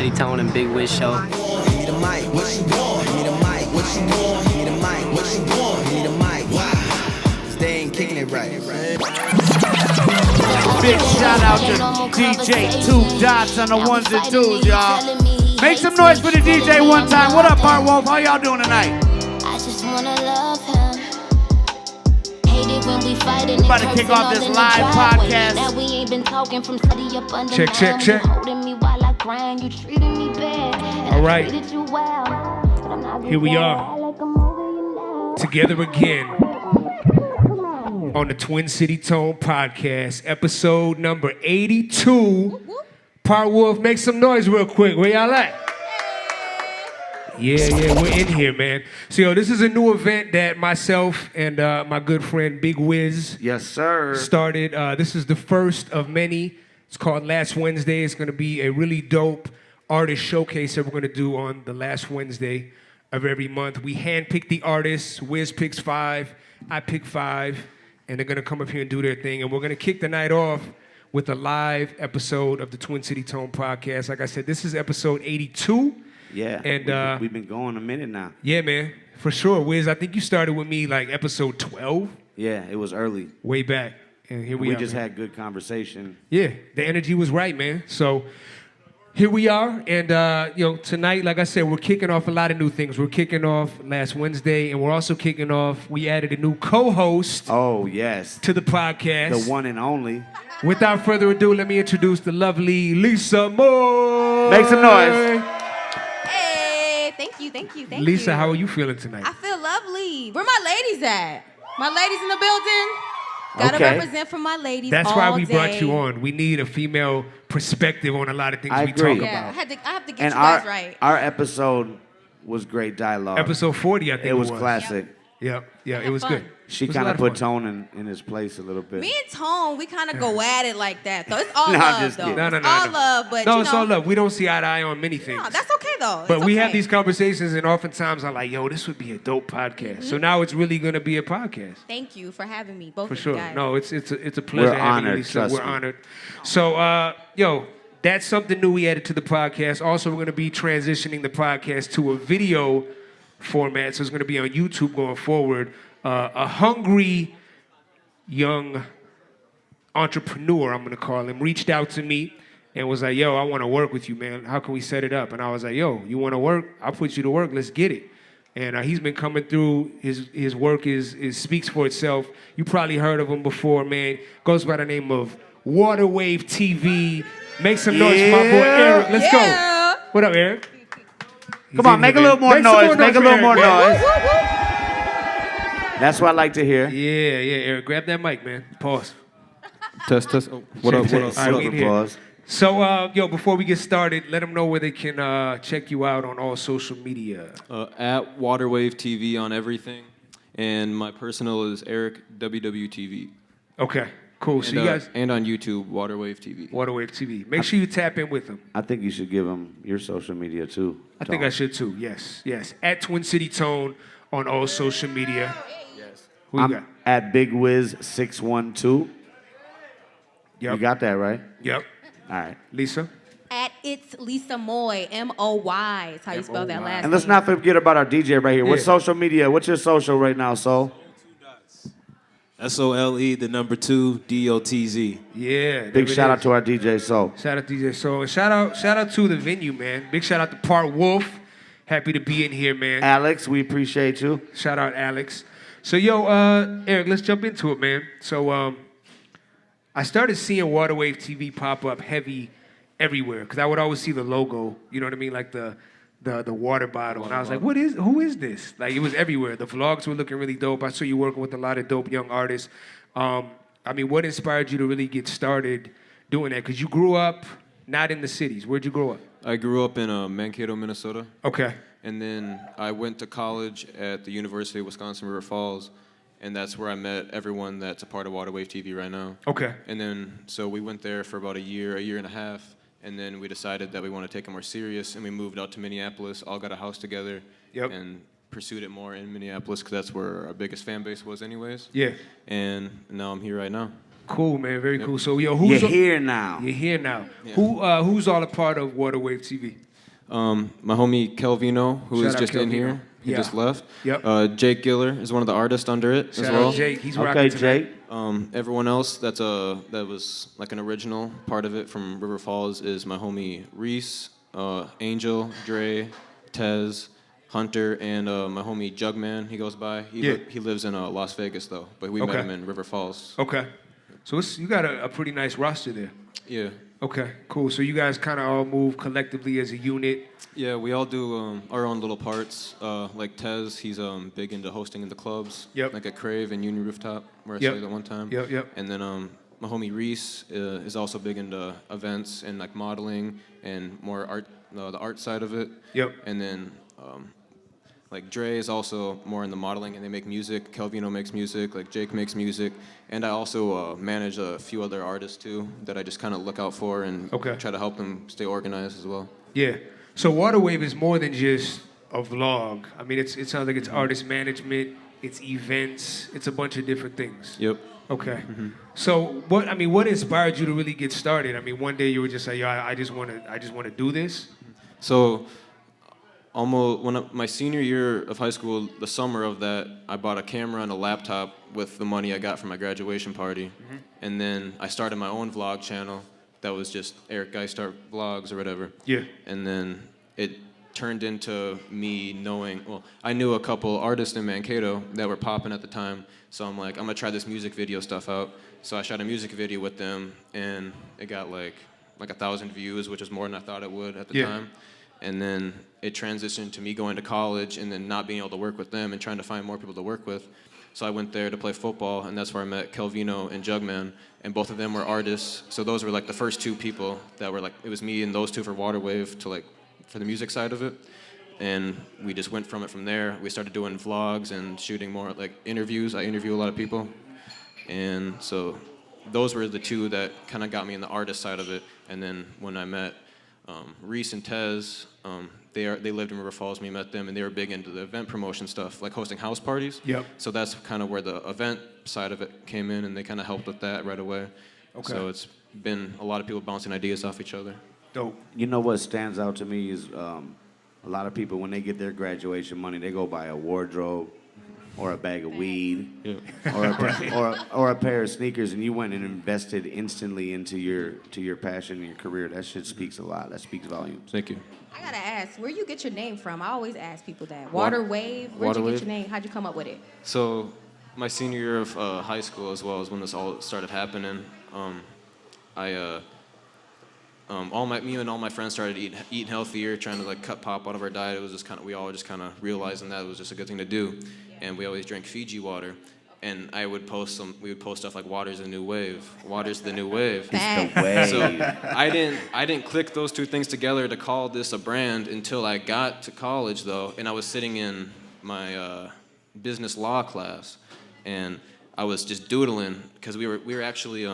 City Tone and Big Wiz show. Give me the mic, what you want? Give me the mic, what you want? Give me the mic, what you want? Give me the mic, why? 'Cause they ain't kicking it right. Big shout out to DJ Two Dots on the ones and twos, y'all. Make some noise for the DJ one time. What up, Part Wolf? How y'all doing tonight? I just wanna love him. Hate it when we fight and about to kick off this live podcast. Now we ain't been talking from city up under Check, check, check. You holding me while I grind, you treating me bad. And all right. I treated you well. But I'm not Here we just are. like I'm over you now. Together again on the Twin City Tone podcast, episode number 82. Part Wolf, make some noise real quick. Where y'all at? Yeah, we're in here, man. So, yo, this is a new event that myself and my good friend Big Wiz Yes, sir. started. This is the first of many. It's called Last Wednesday. It's going to be a really dope artist showcase that we're going to do on the last Wednesday of every month. We handpick the artists. Wiz picks 5. I pick 5. And they're going to come up here and do their thing. And we're going to kick the night off with a live episode of the Twin City Tone podcast. Like I said, this is episode 82. Yeah. And we've been going a minute now. yeah, man, for sure. Wiz, I think you started with me like episode 12. Yeah, it was early. Way back. And here we We are. just man. had good conversation. Yeah, the energy was right, man. So here we are. And, tonight, like I said, we're kicking off a lot of new things. We're kicking off last Wednesday, and we're also kicking off, we added a new co-host Oh, yes. to the podcast. The one and only. Without further ado, let me introduce the lovely Lisa Moore. Make some noise. Hey, thank you. Lisa, how are you feeling tonight? I feel lovely. Where my ladies at? My ladies in the building? Gotta Okay. represent for my ladies That's all why we day. brought you on. We need a female perspective on a lot of things I we agree. talk Yeah, about. I have to get And you guys right. our episode was great dialogue. Episode 40, I think it was classic. Yeah, it was fun. good. She It was a kind lot of put fun. Tone in his place a little bit. Me and Tone, we kind of go at it like that, though. It's all No, I'm love, just though. kidding. No. It's all love, but No, you it's know, all love. We don't see eye to eye on many things. No, that's okay, though. But It's we okay. have these conversations, and oftentimes I'm like, yo, this would be a dope podcast. So now it's really going to be a podcast. Thank you for having me, both For of you sure. guys. No, it's a pleasure We're having honored, you, Lisa. trust We're me. honored. So, that's something new we added to the podcast. Also, we're going to be transitioning the podcast to a video format. So it's going to be on YouTube going forward. A hungry young entrepreneur, I'm going to call him, reached out to me and was like, yo, I want to work with you, man. How can we set it up? And I was like, yo, you want to work? I'll put you to work. Let's get it. And he's been coming through. His work is speaks for itself. You probably heard of him before, man. Goes by the name of Waterwave TV. Make some noise for my boy Eric. Let's Yeah. go. What up, Eric? Come on, make a little more noise. Make a little more noise. noise. That's what I like to hear. Yeah, Eric. Grab that mic, man. Pause. Test. Oh, what up? All right, we Silver in here. applause. So, before we get started, let them know where they can check you out on all social media. At Waterwave TV on everything, and my personal is Eric WWTV. Okay, cool. So And, you guys, and on YouTube, Waterwave TV. Waterwave TV. Make sure you tap in with them. I think you should give him your social media too. I think I should too. Yes. At Twin City Tone on all social media. Yes. Who you I'm got? at Big Wiz 612. Yep. You got that right? Yep. All right. Lisa. At It's Lisa Moy, M-O-Y. Is how you spell that M-O-Y. last And let's name. not forget about our DJ right here. What Yeah. social media? What's your social right now, Soul? SOLE, the number 2, DOTZ. Yeah. Big shout out to our DJ Soul. Shout out to DJ Soul. And shout out to the venue, man. Big shout out to Part Wolf. Happy to be in here, man. Alex, we appreciate you. Shout out Alex. So Eric, let's jump into it, man. So I started seeing Waterwave TV pop up heavy everywhere because I would always see the logo. You know what I mean, like the water bottle, and I was like, who is this? Like it was everywhere. The vlogs were looking really dope. I saw you working with a lot of dope young artists. What inspired you to really get started doing that? Because you grew up not in the cities. Where'd you grow up? I grew up in Mankato, Minnesota, Okay. and then I went to college at the University of Wisconsin River Falls, and that's where I met everyone that's a part of Waterwave TV right now. Okay. And then, so we went there for about a year and a half, and then we decided that we want to take it more serious, and we moved out to Minneapolis, all got a house together, Yep. and pursued it more in Minneapolis, because that's where our biggest fan base was anyways. Yeah. And now I'm here right now. Cool, man. Very Yep. cool. So, You're who's here now. You're here now. Yeah. Who's all a part of Waterwave TV? My homie Kelvino, who Shout is out just in Kelvino. here. He Yeah. just left. Yep. Jake Giller is one of the artists under it as Shout well. out Jake. He's Okay, rocking tonight. Jake. Everyone else that was like an original part of it from River Falls is my homie Reese, Angel, Dre, Tez, Hunter, and my homie Jugman. He goes by. He lives in Las Vegas though, but we met Okay. him in River Falls. Okay. So you got a pretty nice roster there. Yeah. Okay, cool. So you guys kind of all move collectively as a unit. Yeah, we all do our own little parts. Like Tez, he's big into hosting in the clubs. Yep. Like at Crave and Union Rooftop, where I Yep. saw you that one time. Yep. And then my homie Reese is also big into events and like modeling and more art, the art side of it. Yep. And then like Dre is also more in the modeling, and they make music. Kelvino makes music. Like Jake makes music, and I also manage a few other artists too that I just kind of look out for and Okay. try to help them stay organized as well. Yeah. So Waterwave is more than just a vlog. I mean, it sounds like it's artist management, it's events, it's a bunch of different things. Yep. Okay. So what inspired you to really get started? I mean, one day you were just like, yo, I just want to do this. So, almost my senior year of high school, the summer of that, I bought a camera and a laptop with the money I got from my graduation party, and then I started my own vlog channel that was just Eric Geistart Vlogs or whatever. Yeah. And then it turned into me knowing. Well, I knew a couple artists in Mankato that were popping at the time, so I'm like, I'm gonna try this music video stuff out. So I shot a music video with them, and it got like 1,000 views, which is more than I thought it would at the Yeah. time. And then it transitioned to me going to college and then not being able to work with them and trying to find more people to work with. So I went there to play football, and that's where I met Kelvino and Jugman, and both of them were artists. So those were like the first two people that were like, it was me and those two for Waterwave to like, for the music side of it. And we just went from there. We started doing vlogs and shooting more like interviews. I interview a lot of people. And so those were the two that kind of got me in the artist side of it. And then when I met Reese and Tez, they lived in River Falls. We met them, and they were big into the event promotion stuff, like hosting house parties. Yep. So that's kind of where the event side of it came in, and they kind of helped with that right away. Okay. So it's been a lot of people bouncing ideas off each other. Dope. You know what stands out to me is a lot of people, when they get their graduation money, they go buy a wardrobe or a bag of weed or a pair of sneakers, and you went and invested instantly into your passion and your career. That shit speaks a lot. That speaks volumes. Thank you. I gotta ask, where you get your name from? I always ask people that. Water- Waterwave. Where'd you Waterwave. get your name? How'd you come up with it? So my senior year of high school, as well as when this all started happening, me and all my friends started eating healthier, trying to like cut pop out of our diet. It was just we all just kind of realizing that it was just a good thing to do, and we always drank Fiji water. And we would post stuff like "Water's the new wave," "Water's the new wave." Facts. The way. So I didn't click those two things together to call this a brand until I got to college though, and I was sitting in my business law class, and I was just doodling because we were actually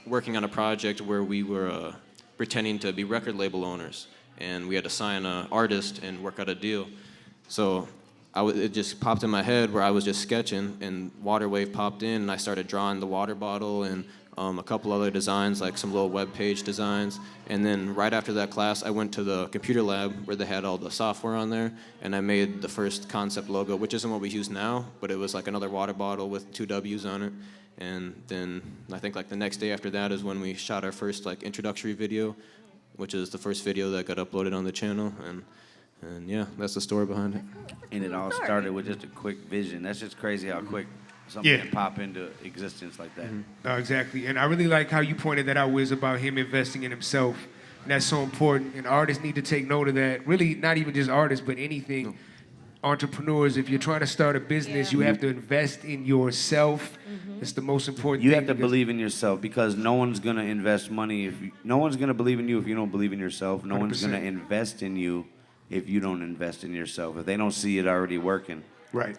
working on a project where we were pretending to be record label owners, and we had to sign an artist and work out a deal. So it just popped in my head where I was just sketching, and Waterwave popped in, and I started drawing the water bottle and a couple other designs, like some little web page designs. And then right after that class, I went to the computer lab where they had all the software on there, and I made the first concept logo, which isn't what we use now, but it was like another water bottle with 2 W's on it. And then I think like the next day after that is when we shot our first like introductory video, which is the first video that got uploaded on the channel. And yeah, that's the story behind it. And it all started with just a quick vision. That's just crazy how quick something Yeah. can pop into existence like that. No, exactly. And I really like how you pointed that out, Wiz, about him investing in himself. And that's so important. And artists need to take note of that. Really, not even just artists, but anything. Entrepreneurs, if you're trying to start a business, you have to invest in yourself. It's the most important You thing. have to because- believe in yourself, because no one's gonna invest money no one's gonna believe in you if you don't believe in yourself. No one's 100%. gonna invest in you if you don't invest in yourself. If they don't see it already working, Right.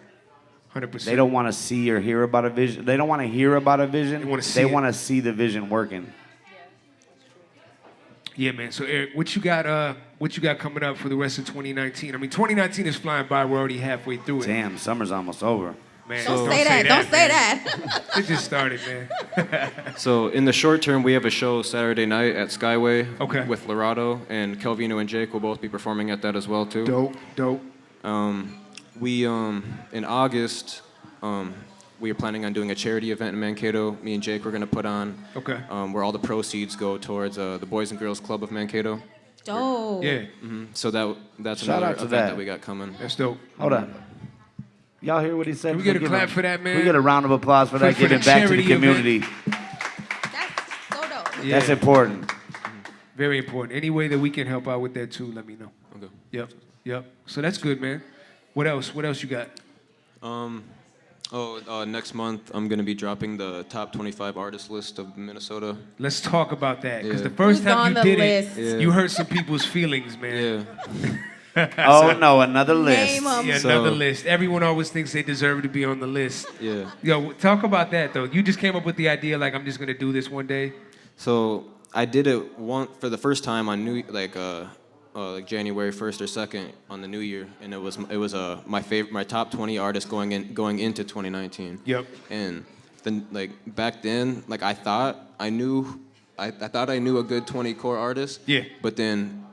100%. they don't want to see or hear about a vision. They don't want to hear about a vision. They wanna see They it. want to see the vision working. Yeah, man. So Eric, what you got coming up for the rest of 2019? I mean, 2019 is flying by. We're already halfway through it. Damn, summer's almost over. Man, Don't say that. Don't say that. It just started, man. So in the short term, we have a show Saturday night at Skyway Okay. with Lorado, and Kelvino and Jake will both be performing at that as well too. Dope. We in August, we are planning on doing a charity event in Mankato. Me and Jake were gonna put on. Okay. Where all the proceeds go towards the Boys and Girls Club of Mankato. Dope. Yeah, So that's Shout another out to event that. that we got coming. that's dope. Hold on. Y'all hear what he said? Can we get a Give clap him- for that, man? Can we get a round of applause for that, For the giving back to the charity event. community. That's so dope. Yeah. That's important. Very important. Any way that we can help out with that too, let me know. Okay. Yep. So that's good, man. What else? What else you got? Next month I'm gonna be dropping the top 25 artist list of Minnesota. Let's talk about that. Because Yeah. the first Who's time on you the did list? it, you hurt some people's feelings, man. Yeah. Oh no, another list. Name 'em. Yeah, So- another list. Everyone always thinks they deserve to be on the list. Yeah. Yo, talk about that though. You just came up with the idea like I'm just gonna do this one day. So I did it for the first time on like January 1st or 2nd on the New Year, and it was my top 20 artists going into 2019. Yep. And then like back then, like I thought I knew a good 20 core artists. Yeah. But then,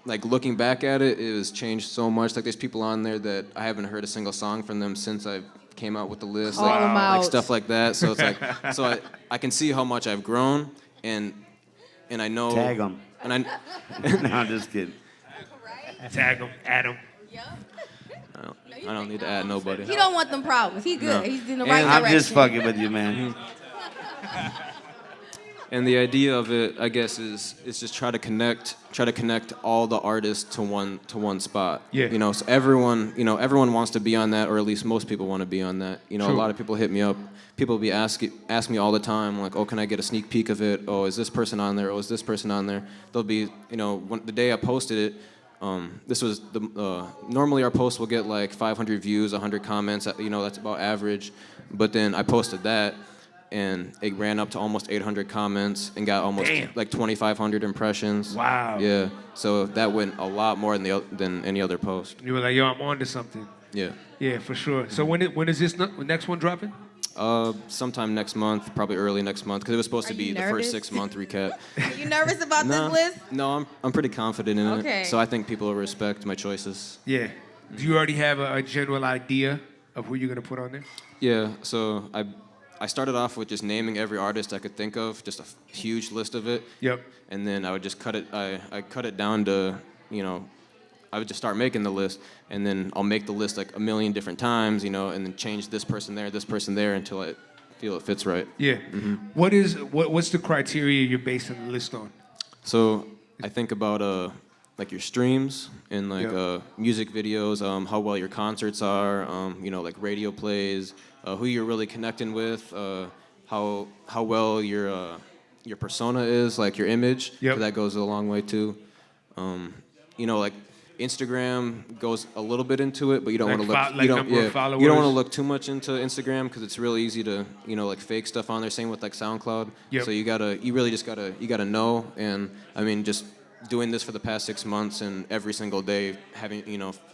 like looking back at it, it was changed so much. Like there's people on there that I haven't heard a single song from them since I came out with the list. Call Like, 'em out. like stuff like that. So it's like I can see how much I've grown and I know. Tag them. And I. No, I'm just kidding. Tag them, add them. I don't need to add nobody. He don't want them problems. He good. No. He's in the right I'm direction. just fucking with you, man. And the idea of it, I guess, is just try to connect all the artists to one spot. Yeah. You know, so everyone wants to be on that, or at least most people want to be on that. You know, True. a lot of people hit me up. People be ask me all the time, like, oh, can I get a sneak peek of it? Oh, is this person on there? Oh, is this person on there? They'll be, the day I posted it, this was normally our post will get like 500 views, 100 comments. That's about average. But then I posted that, and it ran up to almost 800 comments and got almost Damn. like 2,500 impressions. Wow. Yeah. So that went a lot more than any other post. You were like, yo, I'm on to something. Yeah. Yeah, for sure. So when is this next one dropping? Sometime next month, probably early next month, because it was supposed Are to be you the nervous? first 6-month recap. Are you nervous about No, this list? no, I'm pretty confident in Okay. it. So I think people will respect my choices. Yeah. Do you already have a general idea of who you're gonna put on there? Yeah, so I started off with just naming every artist I could think of, just a huge list of it. Yep. And then I would just cut it. I cut it down to, I would just start making the list, and then I'll make the list like a million different times, and then change this person there until I feel it fits right. Yeah. What's the criteria you're basing the list on? So I think about like your streams and like Yep. music videos, how well your concerts are, like radio plays, who you're really connecting with, how well your persona is, like your image. Yep. 'cause that goes a long way too. Like Instagram goes a little bit into it, but you don't Like want to look. fo- like number of You don't followers? want to look too much into Instagram because it's really easy to like fake stuff on there. Same with like SoundCloud. Yep. So you really just gotta know. And I mean, just doing this for the past 6 months and every single day having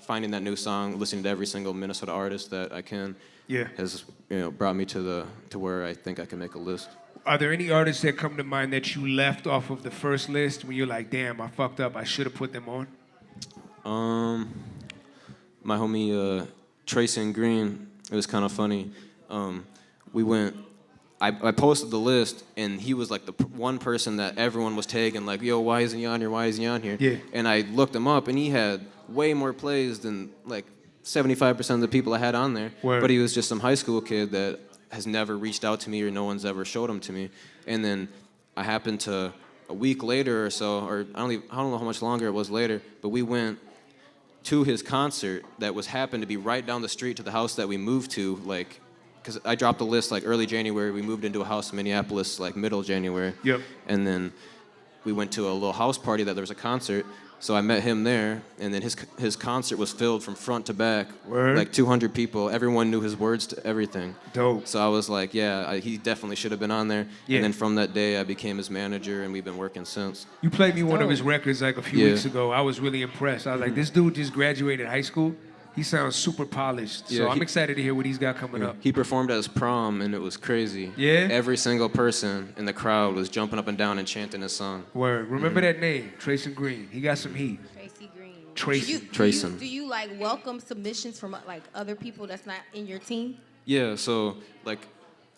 finding that new song, listening to every single Minnesota artist that I can. Yeah. Has brought me to where I think I can make a list. Are there any artists that come to mind that you left off of the first list when you're like, damn, I fucked up, I should have put them on? My homie Trayson Green, it was kind of funny. I posted the list, and he was like the one person that everyone was tagging, like, yo, why isn't he on here? Why isn't he on here? Yeah. And I looked him up, and he had way more plays than like 75% of the people I had on there. Word. But he was just some high school kid that has never reached out to me, or no one's ever showed him to me. And then I happened to, a week later or so, or I don't know how much longer it was later, but we went to his concert that happened to be right down the street to the house that we moved to, like, because I dropped the list like early January. We moved into a house in Minneapolis like middle January. Yep. And then we went to a little house party that there was a concert. So I met him there, and then his concert was filled from front to back. Word. Like 200 people. Everyone knew his words to everything. Dope. So I was like, yeah, he definitely should have been on there. Yeah. And then from that day, I became his manager, and we've been working since. You played me one of his records like a few Yeah. weeks ago. I was really impressed. I was like, this dude just graduated high school He sounds super polished. So Yeah, I'm he- excited to hear what he's got coming up. He performed at his prom, and it was crazy. Yeah? Every single person in the crowd was jumping up and down and chanting his song. Word. Remember that name, Trayson Green. He got some heat. Tracy Green. Tracy. Trayson. Do you like welcome submissions from like other people that's not in your team? Yeah, so like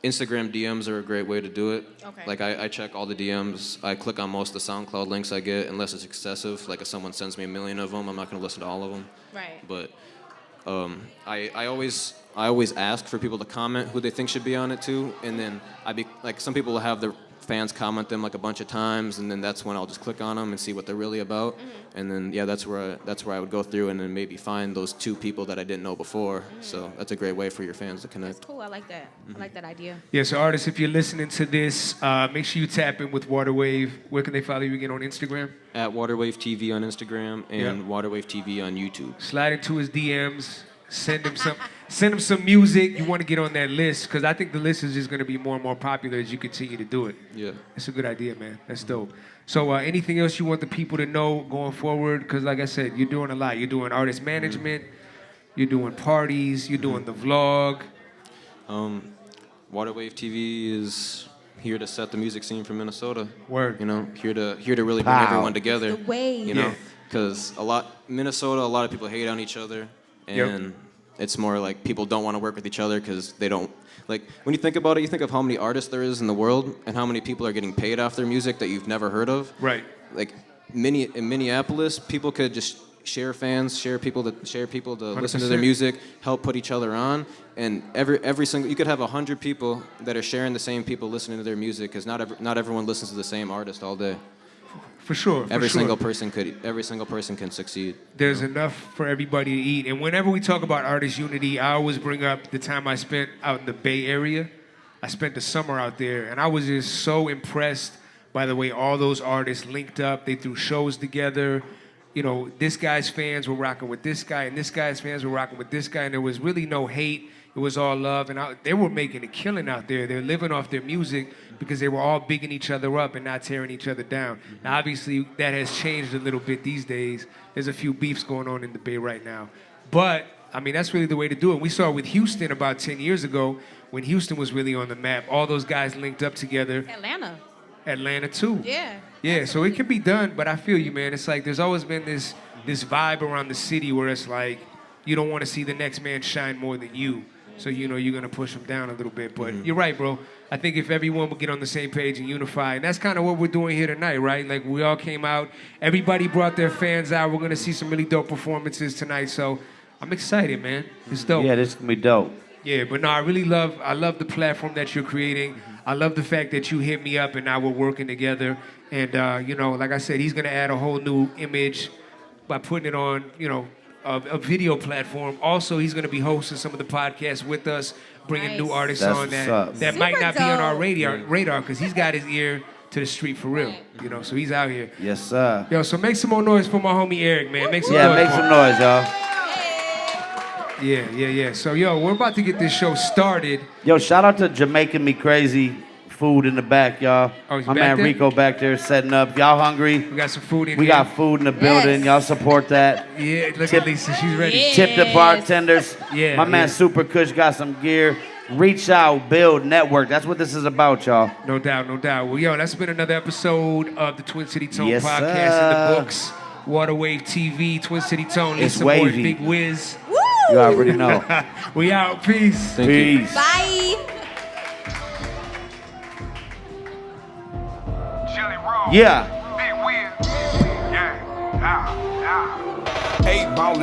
Instagram DMs are a great way to do it. Okay. Like I check all the DMs. I click on most of the SoundCloud links I get, unless it's excessive. Like if someone sends me a million of them, I'm not gonna listen to all of them. Right. But I always ask for people to comment who they think should be on it too, and then like some people will have their fans comment them like a bunch of times, and then that's when I'll just click on them and see what they're really about, and then that's where I would go through and then maybe find those 2 people that I didn't know before. So that's a great way for your fans to connect. Cool. I like that. I like that idea. Yeah, so artists, if you're listening to this, make sure you tap in with Waterwave. Where can they follow you again on Instagram? At Waterwave TV on Instagram and Yeah. Waterwave TV on YouTube. Slide into his DMs. Send him some music. You want to get on that list because I think the list is just going to be more and more popular as you continue to do it. Yeah. That's a good idea, man. That's dope. So anything else you want the people to know going forward? Because like I said, you're doing a lot. You're doing artist management. You're doing parties. You're doing the vlog. Waterwave TV is here to set the music scene for Minnesota. Word. You know, here to really bring Pow. everyone together. The wave. You know, Yeah. because a lot of people hate on each other, and it's more like people don't want to work with each other because they don't like. When you think about it, you think of how many artists there is in the world and how many people are getting paid off their music that you've never heard of. Right. Like in Minneapolis, people could just share fans, share people to listen to their 100%. music, help put each other on, and every single you could have 100 people that are sharing the same people listening to their music because not everyone listens to the same artist all day. For sure. Every for single sure. person can succeed. There's enough for everybody to eat. And whenever we talk about artist unity, I always bring up the time I spent out in the Bay Area. I spent the summer out there, and I was just so impressed by the way all those artists linked up. They threw shows together. You know, this guy's fans were rocking with this guy, and this guy's fans were rocking with this guy, and there was really no hate. It was all love, and they were making a killing out there. They're living off their music because they were all bigging each other up and not tearing each other down. Now, obviously, that has changed a little bit these days. There's a few beefs going on in the Bay right now. But, I mean, that's really the way to do it. We saw it with Houston about 10 years ago when Houston was really on the map. All those guys linked up together. Atlanta, too. Yeah. Yeah, so it can be done, but I feel you, man. It's like there's always been this vibe around the city where it's like you don't want to see the next man shine more than you. So, you know, you're going to push them down a little bit. But you're right, bro. I think if everyone would get on the same page and unify, and that's kind of what we're doing here tonight, right? Like, we all came out. Everybody brought their fans out. We're going to see some really dope performances tonight. So I'm excited, man. It's dope. Yeah, this is gonna be dope. Yeah, but no, I love the platform that you're creating. I love the fact that you hit me up and now we're working together. And, you know, like I said, he's going to add a whole new image by putting it on, you know, a video platform. Also, he's going to be hosting some of the podcasts with us, bringing Nice. new artists That's on what's up. that might Super not be on our dope. radar because he's got his ear to the street for real, you know, so he's out here. Yes, sir. Yo, so make some more noise for my homie Eric, man. Make some Yeah, noise make for some him. noise, y'all. Yeah. So, yo, we're about to get this show started. Yo, shout out to Jamaican Me Crazy food in the back, y'all. Oh, he's My back man there? Rico back there setting up. Y'all hungry? We got some food in We here. got food in the building. Yes. Y'all support that. Yeah, look at Lisa. She's ready. Yeah. Tip the bartenders. Yeah, My man yeah. Super Kush got some gear. Reach out, build, network. That's what this is about, y'all. No doubt. Well, yo, that's been another episode of the Twin City Tone Yes, podcast sir. in the books. Waterwave TV, Twin City Tone, It's Lisa Moore, wavy. Big Wiz. Woo! You already know. We out. Peace. Thank you. Peace. Bye. Jelly Roll. Yeah. Big Wiz. Yeah. Eight ballin'.